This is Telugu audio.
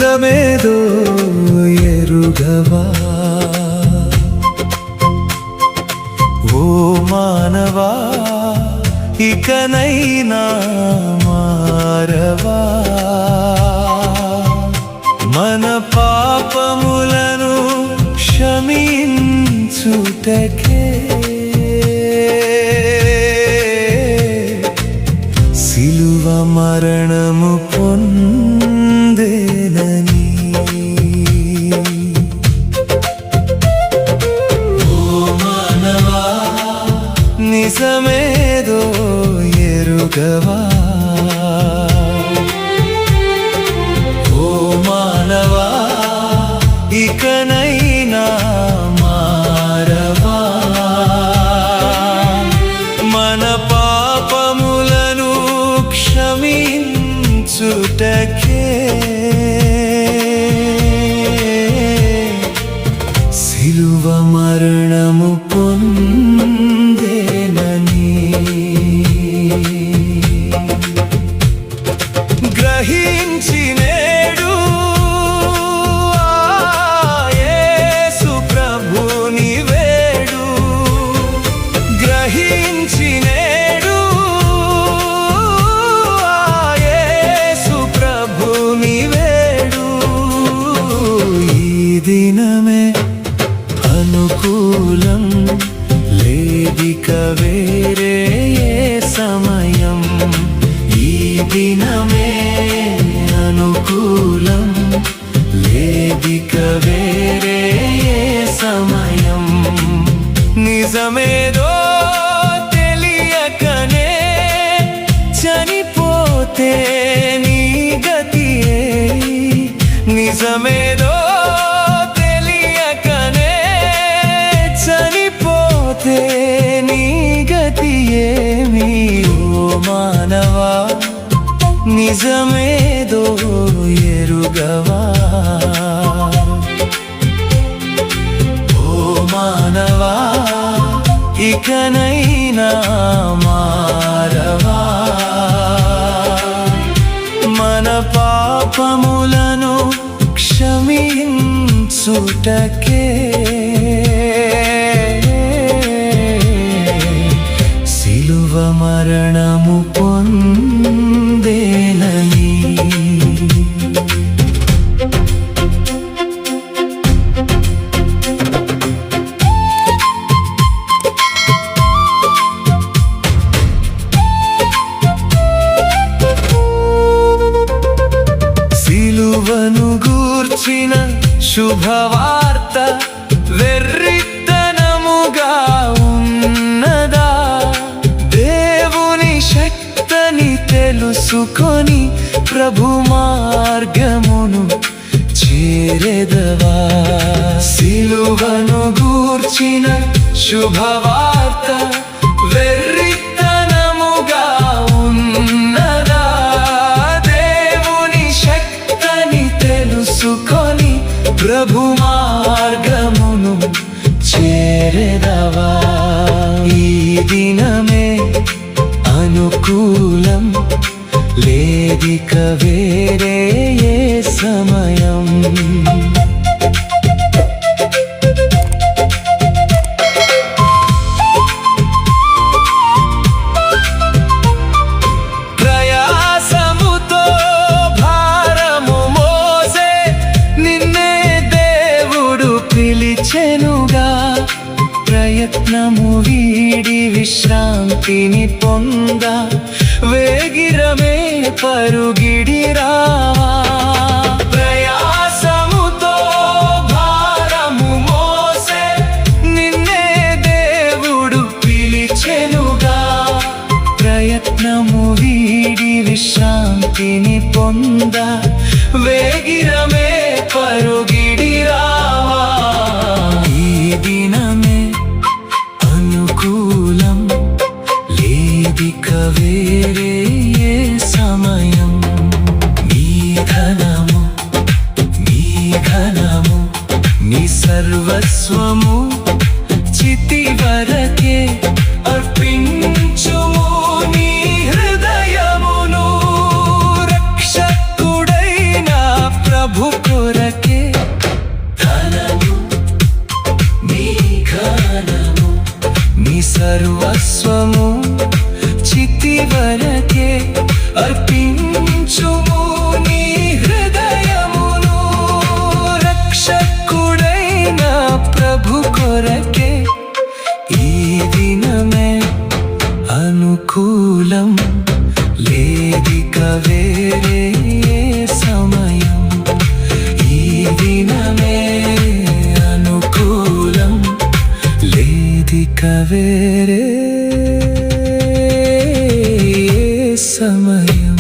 నిజమేదో ఎరుగవా ఓ మానవా ఇకనైనా మారవా మన పాపములను క్షమించుటకే సిలువ మరణము పొందేనని ఓ మానవా నిజమేదో ఎరుగవా ఓ మానవా ఇకనైనా మారవా మన పాపములను క్షమించుటకే సిలువ మరణము పొందేనని గ్రహించి నేడు యేసు ప్రభుని వేడు గ్రహించి నేడు యేసు ప్రభుని వేడు ఈ దినమే అనుకూలం లేదిక వేరే సమయం ఈ దినమే అనుకూలం లేదిక వేరే సమయం నిజమేదో తెలియకనే చనిపోతే నీ గతియే నిజమేదో తెలియకనే చనిపోతే నీ గతియేమి ఓ మానవా నిజమేదో ఎరుగవా ఓ మానవా ఇకనైనా మారవా మన పాపములను క్షమించుటకే సిలువ మరణము పొందేనని సిలువను గూర్చిన శుభవార్త వెర్రితనముగా ఉన్నదా దేవుని శక్తిని తెలుసుకొని ప్రభు మార్గమును చేరెదవా సిలువను గూర్చిన శుభవార్త వెర్రితనముగా ఉన్నదా దేవుని శక్తిని తెలుసుకొని ప్రభు మార్గమును చేరెదవా ఈ దినమే అనుకూలం లేదిక వేరే సమయం ప్రయాసముతో భారము మోసే నిన్నే దేవుడు పిలిచెనుగా ప్రయత్నము వీడి విశ్రాంతిని పొంద వేగిరమే పరుగిడిరావా ప్రయాసముతో భారము మోసే నిన్నే దేవుడు పిలిచెనుగా ప్రయత్నము వీడి విశ్రాంతిని పొంద వేగిరమే పరుగిడిరావా ఈ దినమే అనుకూలం లేదిక వేరే సమయం నీ ఘనము నీ సర్వస్వము చితి వరకే అర్పించుము నీ హృదయమును రక్షకుడైన ప్రభు సర్వస్వము చితి వరకే అర్పించుము నీ హృదయమును రక్షకుడైన ప్రభు కొరకే ఈ దినమే అనుకూలం లేదిక వేరే సమయం ఈ దినమే అనుకూలం లేదిక వేరే సమయం